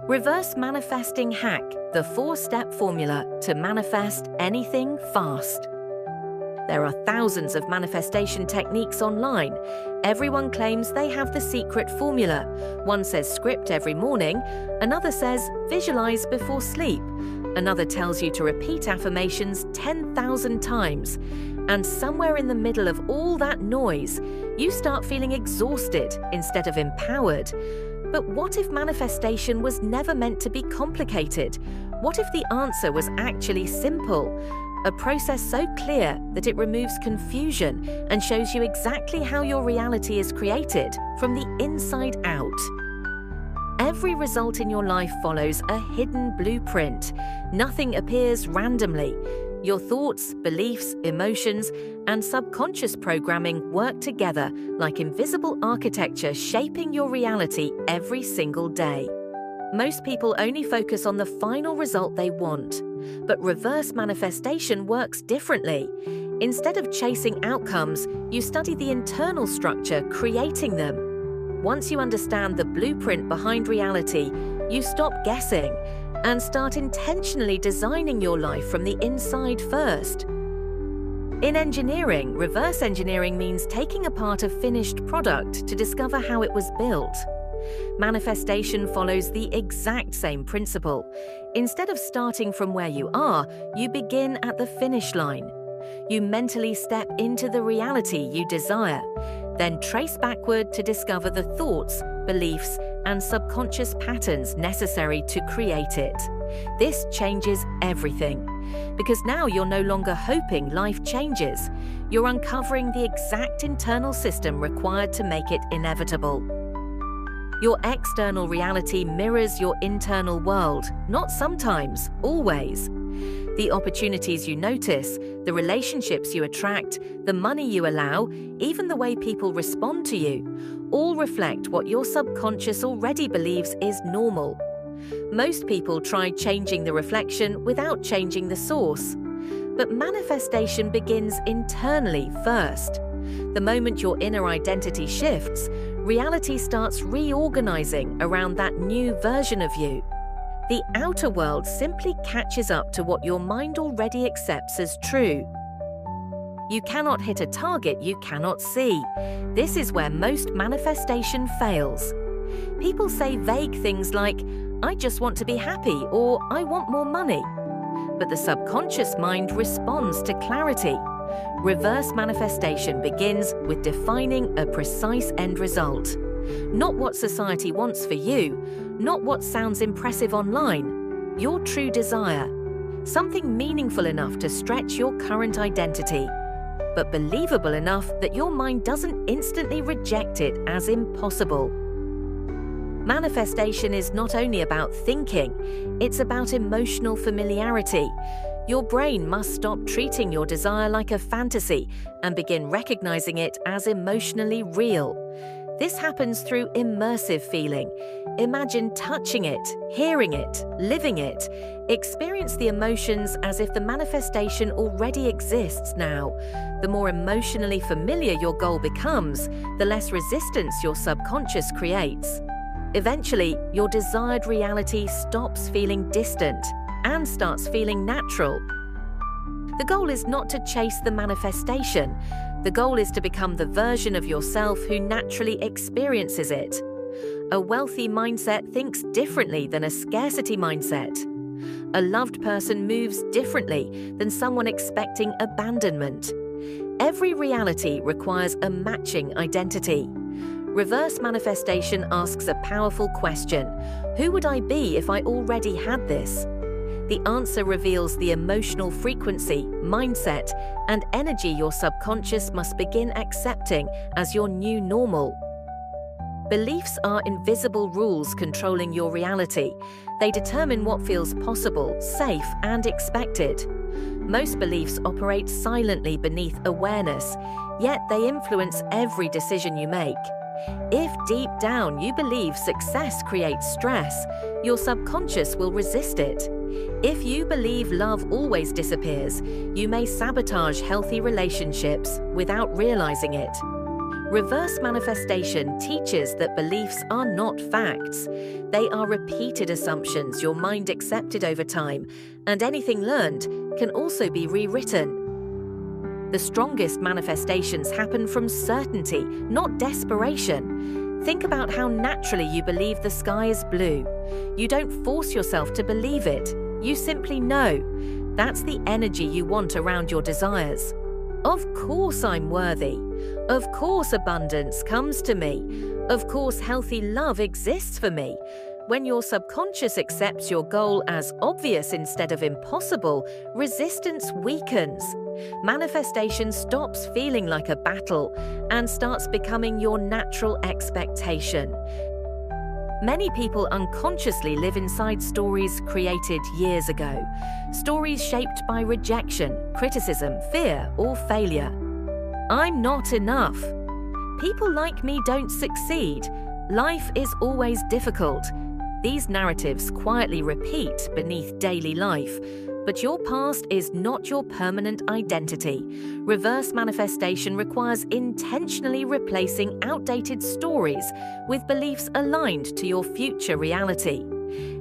Reverse Manifesting Hack, the 4-step formula to manifest anything fast. There are thousands of manifestation techniques online. Everyone claims they have the secret formula. One says script every morning, another says visualize before sleep, another tells you to repeat affirmations 10,000 times. And somewhere in the middle of all that noise, you start feeling exhausted instead of empowered. But what if manifestation was never meant to be complicated? What if the answer was actually simple? A process so clear that it removes confusion and shows you exactly how your reality is created from the inside out. Every result in your life follows a hidden blueprint. Nothing appears randomly. Your thoughts, beliefs, emotions, and subconscious programming work together like invisible architecture shaping your reality every single day. Most people only focus on the final result they want, but reverse manifestation works differently. Instead of chasing outcomes, you study the internal structure creating them. Once you understand the blueprint behind reality, you stop guessing and start intentionally designing your life from the inside first. In engineering, reverse engineering means taking apart a finished product to discover how it was built. Manifestation follows the exact same principle. Instead of starting from where you are, you begin at the finish line. You mentally step into the reality you desire, then trace backward to discover the thoughts, beliefs, and subconscious patterns necessary to create it. This changes everything, because now you're no longer hoping life changes. You're uncovering the exact internal system required to make it inevitable. Your external reality mirrors your internal world, not sometimes, always. The opportunities you notice, the relationships you attract, the money you allow, even the way people respond to you, all reflect what your subconscious already believes is normal. Most people try changing the reflection without changing the source. But manifestation begins internally first. The moment your inner identity shifts, reality starts reorganizing around that new version of you. The outer world simply catches up to what your mind already accepts as true. You cannot hit a target you cannot see. This is where most manifestation fails. People say vague things like, "I just want to be happy," or "I want more money." But the subconscious mind responds to clarity. Reverse manifestation begins with defining a precise end result. Not what society wants for you, not what sounds impressive online. Your true desire. Something meaningful enough to stretch your current identity, but believable enough that your mind doesn't instantly reject it as impossible. Manifestation is not only about thinking, it's about emotional familiarity. Your brain must stop treating your desire like a fantasy and begin recognizing it as emotionally real. This happens through immersive feeling. Imagine touching it, hearing it, living it. Experience the emotions as if the manifestation already exists now. The more emotionally familiar your goal becomes, the less resistance your subconscious creates. Eventually, your desired reality stops feeling distant and starts feeling natural. The goal is not to chase the manifestation. The goal is to become the version of yourself who naturally experiences it. A wealthy mindset thinks differently than a scarcity mindset. A loved person moves differently than someone expecting abandonment. Every reality requires a matching identity. Reverse manifestation asks a powerful question: who would I be if I already had this? The answer reveals the emotional frequency, mindset, and energy your subconscious must begin accepting as your new normal. Beliefs are invisible rules controlling your reality. They determine what feels possible, safe, and expected. Most beliefs operate silently beneath awareness, yet they influence every decision you make. If deep down you believe success creates stress, your subconscious will resist it. If you believe love always disappears, you may sabotage healthy relationships without realizing it. Reverse manifestation teaches that beliefs are not facts. They are repeated assumptions your mind accepted over time, and anything learned can also be rewritten. The strongest manifestations happen from certainty, not desperation. Think about how naturally you believe the sky is blue. You don't force yourself to believe it. You simply know. That's the energy you want around your desires. Of course I'm worthy. Of course abundance comes to me. Of course healthy love exists for me. When your subconscious accepts your goal as obvious instead of impossible, resistance weakens. Manifestation stops feeling like a battle and starts becoming your natural expectation. Many people unconsciously live inside stories created years ago. Stories shaped by rejection, criticism, fear, or failure. I'm not enough. People like me don't succeed. Life is always difficult. These narratives quietly repeat beneath daily life. But your past is not your permanent identity. Reverse manifestation requires intentionally replacing outdated stories with beliefs aligned to your future reality.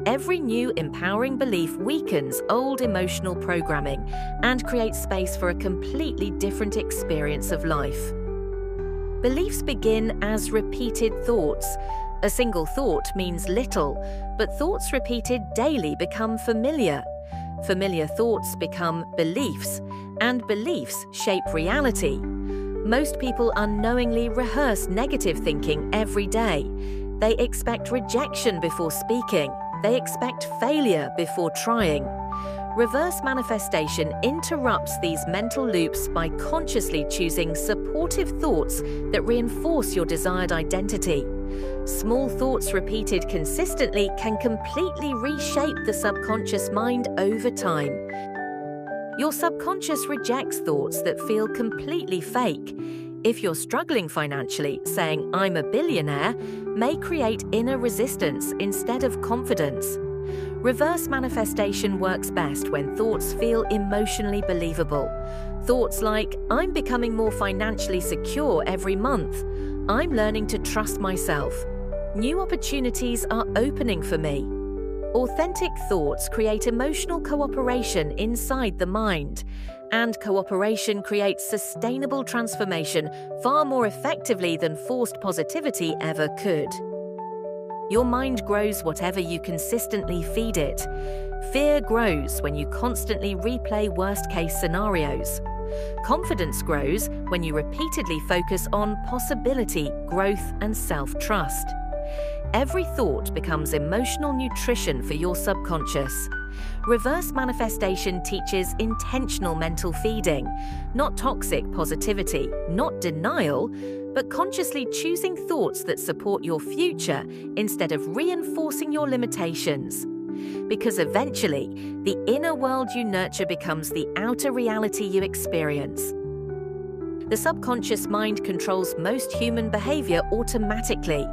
Every new empowering belief weakens old emotional programming and creates space for a completely different experience of life. Beliefs begin as repeated thoughts. A single thought means little, but thoughts repeated daily become familiar. Familiar thoughts become beliefs, and beliefs shape reality. Most people unknowingly rehearse negative thinking every day. They expect rejection before speaking. They expect failure before trying. Reverse manifestation interrupts these mental loops by consciously choosing supportive thoughts that reinforce your desired identity. Small thoughts repeated consistently can completely reshape the subconscious mind over time. Your subconscious rejects thoughts that feel completely fake. If you're struggling financially, saying "I'm a billionaire" may create inner resistance instead of confidence. Reverse manifestation works best when thoughts feel emotionally believable. Thoughts like "I'm becoming more financially secure every month," "I'm learning to trust myself," "New opportunities are opening for me." Authentic thoughts create emotional cooperation inside the mind, and cooperation creates sustainable transformation far more effectively than forced positivity ever could. Your mind grows whatever you consistently feed it. Fear grows when you constantly replay worst-case scenarios. Confidence grows when you repeatedly focus on possibility, growth, and self-trust. Every thought becomes emotional nutrition for your subconscious. Reverse manifestation teaches intentional mental feeding, not toxic positivity, not denial, but consciously choosing thoughts that support your future instead of reinforcing your limitations. Because eventually, the inner world you nurture becomes the outer reality you experience. The subconscious mind controls most human behavior automatically.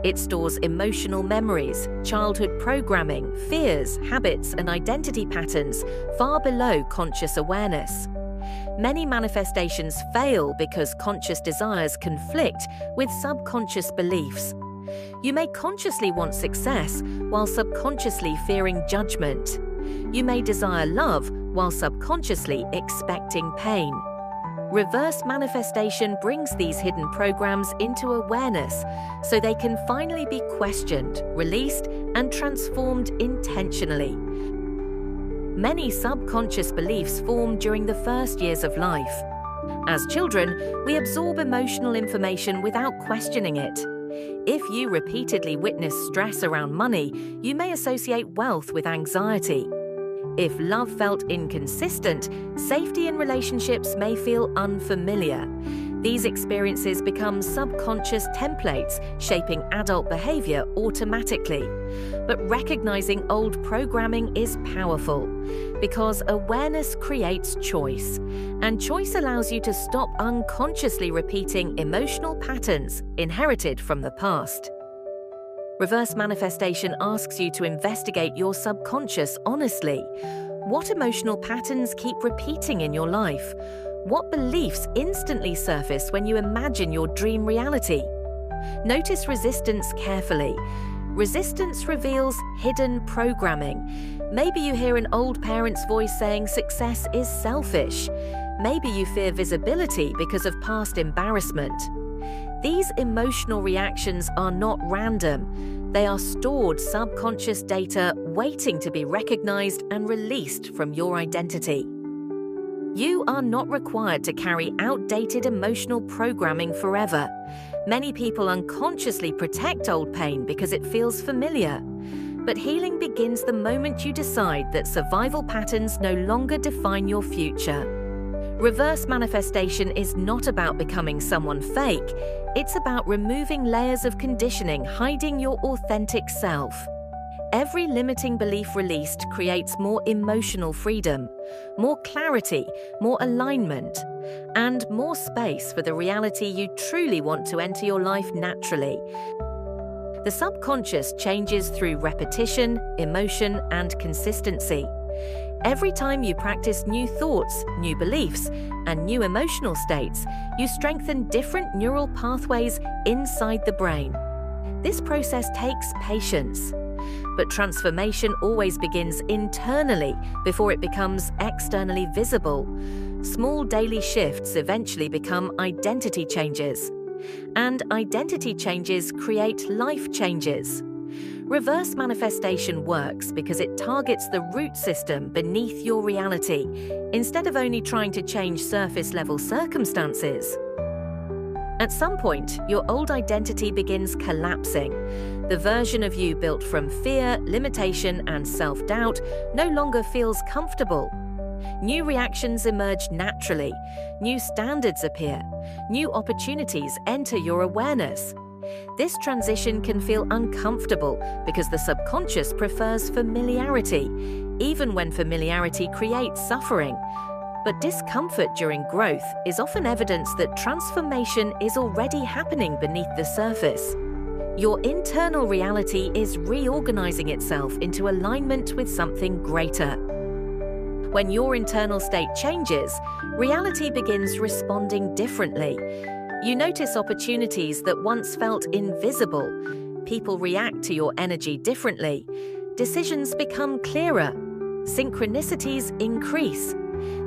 It stores emotional memories, childhood programming, fears, habits, and identity patterns far below conscious awareness. Many manifestations fail because conscious desires conflict with subconscious beliefs. You may consciously want success while subconsciously fearing judgment. You may desire love while subconsciously expecting pain. Reverse manifestation brings these hidden programs into awareness so they can finally be questioned, released, and transformed intentionally. Many subconscious beliefs form during the first years of life. As children, we absorb emotional information without questioning it. If you repeatedly witness stress around money, you may associate wealth with anxiety. If love felt inconsistent, safety in relationships may feel unfamiliar. These experiences become subconscious templates, shaping adult behavior automatically. But recognizing old programming is powerful, because awareness creates choice, and choice allows you to stop unconsciously repeating emotional patterns inherited from the past. Reverse manifestation asks you to investigate your subconscious honestly. What emotional patterns keep repeating in your life? What beliefs instantly surface when you imagine your dream reality? Notice resistance carefully. Resistance reveals hidden programming. Maybe you hear an old parent's voice saying success is selfish. Maybe you fear visibility because of past embarrassment. These emotional reactions are not random. They are stored subconscious data waiting to be recognized and released from your identity. You are not required to carry outdated emotional programming forever. Many people unconsciously protect old pain because it feels familiar. But healing begins the moment you decide that survival patterns no longer define your future. Reverse manifestation is not about becoming someone fake. It's about removing layers of conditioning hiding your authentic self. Every limiting belief released creates more emotional freedom, more clarity, more alignment, and more space for the reality you truly want to enter your life naturally. The subconscious changes through repetition, emotion, and consistency. Every time you practice new thoughts, new beliefs, and new emotional states, you strengthen different neural pathways inside the brain. This process takes patience. But transformation always begins internally before it becomes externally visible. Small daily shifts eventually become identity changes. And identity changes create life changes. Reverse manifestation works because it targets the root system beneath your reality, instead of only trying to change surface-level circumstances. At some point, your old identity begins collapsing. The version of you built from fear, limitation, and self-doubt no longer feels comfortable. New reactions emerge naturally. New standards appear. New opportunities enter your awareness. This transition can feel uncomfortable because the subconscious prefers familiarity, even when familiarity creates suffering. But discomfort during growth is often evidence that transformation is already happening beneath the surface. Your internal reality is reorganizing itself into alignment with something greater. When your internal state changes, reality begins responding differently. You notice opportunities that once felt invisible. People react to your energy differently. Decisions become clearer. Synchronicities increase.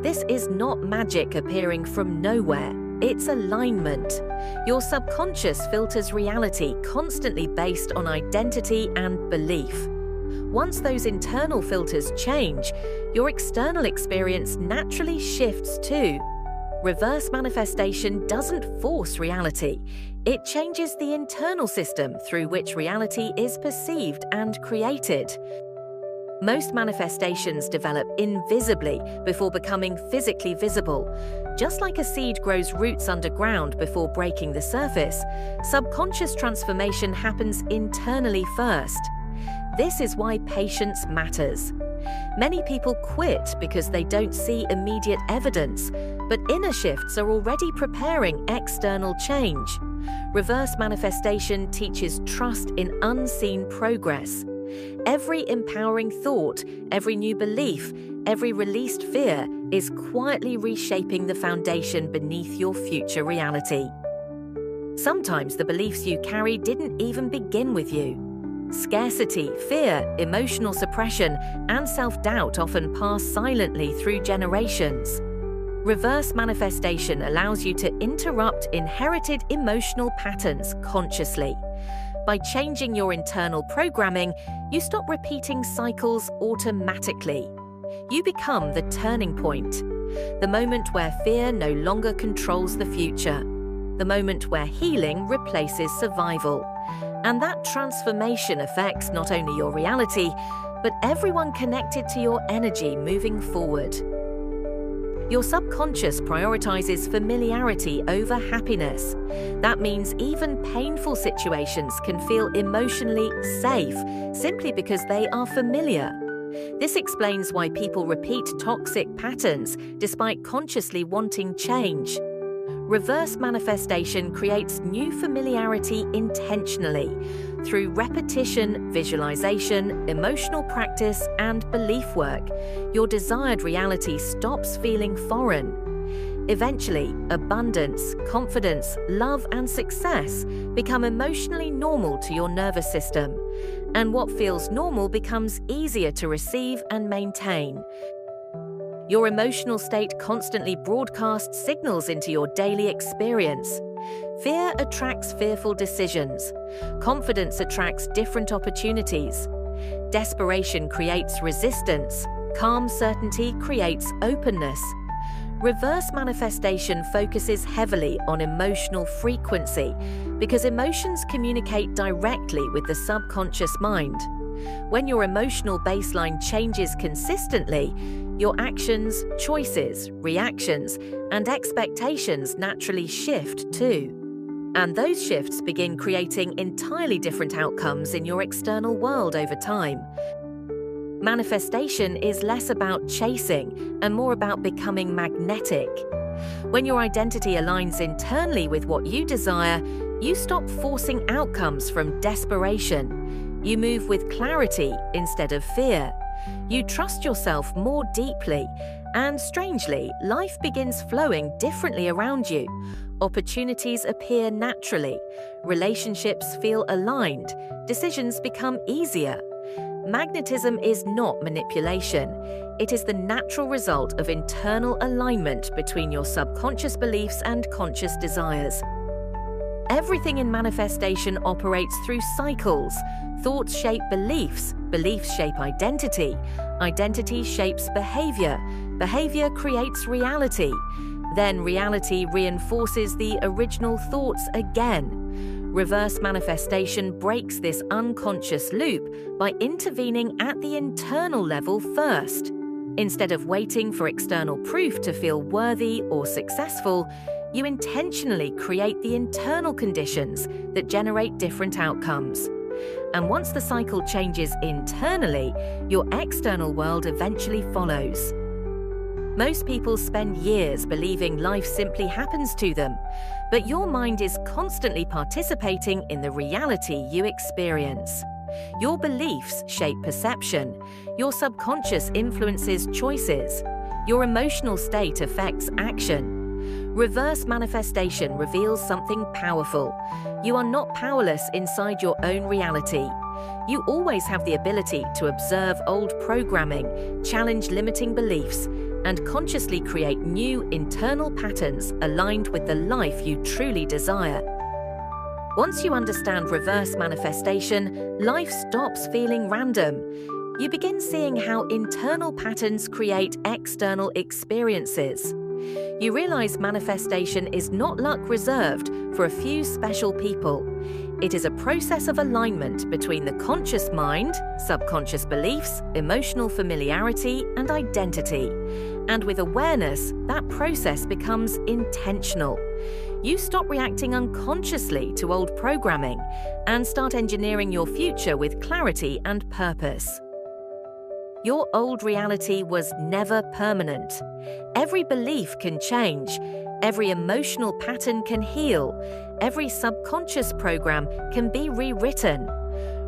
This is not magic appearing from nowhere. It's alignment. Your subconscious filters reality constantly based on identity and belief. Once those internal filters change, your external experience naturally shifts too. Reverse manifestation doesn't force reality. It changes the internal system through which reality is perceived and created. Most manifestations develop invisibly before becoming physically visible. Just like a seed grows roots underground before breaking the surface, subconscious transformation happens internally first. This is why patience matters. Many people quit because they don't see immediate evidence, but inner shifts are already preparing external change. Reverse manifestation teaches trust in unseen progress. Every empowering thought, every new belief, every released fear is quietly reshaping the foundation beneath your future reality. Sometimes the beliefs you carry didn't even begin with you. Scarcity, fear, emotional suppression, and self-doubt often pass silently through generations. Reverse manifestation allows you to interrupt inherited emotional patterns consciously. By changing your internal programming, you stop repeating cycles automatically. You become the turning point, the moment where fear no longer controls the future, the moment where healing replaces survival. And that transformation affects not only your reality, but everyone connected to your energy moving forward. Your subconscious prioritizes familiarity over happiness. That means even painful situations can feel emotionally safe simply because they are familiar. This explains why people repeat toxic patterns despite consciously wanting change. Reverse manifestation creates new familiarity intentionally. Through repetition, visualization, emotional practice, and belief work, your desired reality stops feeling foreign. Eventually, abundance, confidence, love, and success become emotionally normal to your nervous system, and what feels normal becomes easier to receive and maintain. Your emotional state constantly broadcasts signals into your daily experience. Fear attracts fearful decisions. Confidence attracts different opportunities. Desperation creates resistance. Calm certainty creates openness. Reverse manifestation focuses heavily on emotional frequency because emotions communicate directly with the subconscious mind. When your emotional baseline changes consistently, your actions, choices, reactions, and expectations naturally shift too. And those shifts begin creating entirely different outcomes in your external world over time. Manifestation is less about chasing and more about becoming magnetic. When your identity aligns internally with what you desire, you stop forcing outcomes from desperation. You move with clarity instead of fear. You trust yourself more deeply, and strangely, life begins flowing differently around you. Opportunities appear naturally. Relationships feel aligned. Decisions become easier. Magnetism is not manipulation. It is the natural result of internal alignment between your subconscious beliefs and conscious desires. Everything in manifestation operates through cycles. Thoughts shape beliefs, beliefs shape identity, identity shapes behavior, behavior creates reality. Then reality reinforces the original thoughts again. Reverse manifestation breaks this unconscious loop by intervening at the internal level first. Instead of waiting for external proof to feel worthy or successful, you intentionally create the internal conditions that generate different outcomes. And once the cycle changes internally, your external world eventually follows. Most people spend years believing life simply happens to them, but your mind is constantly participating in the reality you experience. Your beliefs shape perception. Your subconscious influences choices. Your emotional state affects action. Reverse manifestation reveals something powerful. You are not powerless inside your own reality. You always have the ability to observe old programming, challenge limiting beliefs, and consciously create new internal patterns aligned with the life you truly desire. Once you understand reverse manifestation, life stops feeling random. You begin seeing how internal patterns create external experiences. You realize manifestation is not luck reserved for a few special people. It is a process of alignment between the conscious mind, subconscious beliefs, emotional familiarity, and identity. And with awareness, that process becomes intentional. You stop reacting unconsciously to old programming and start engineering your future with clarity and purpose. Your old reality was never permanent. Every belief can change. Every emotional pattern can heal. Every subconscious program can be rewritten.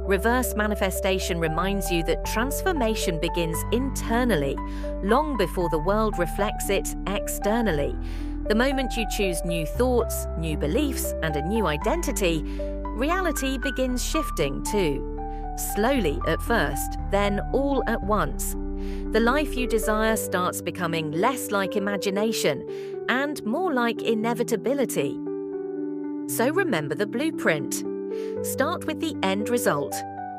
Reverse manifestation reminds you that transformation begins internally, long before the world reflects it externally. The moment you choose new thoughts, new beliefs, and a new identity, reality begins shifting too. Slowly at first, then all at once. The life you desire starts becoming less like imagination and more like inevitability. So remember the blueprint. Start with the end result.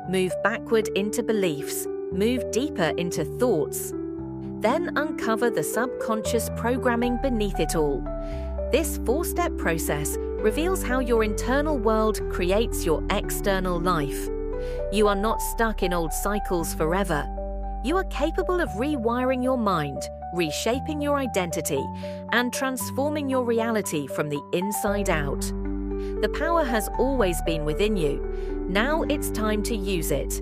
Move backward into beliefs. Move deeper into thoughts. Then uncover the subconscious programming beneath it all. This four-step process reveals how your internal world creates your external life. You are not stuck in old cycles forever. You are capable of rewiring your mind, reshaping your identity, and transforming your reality from the inside out. The power has always been within you. Now it's time to use it.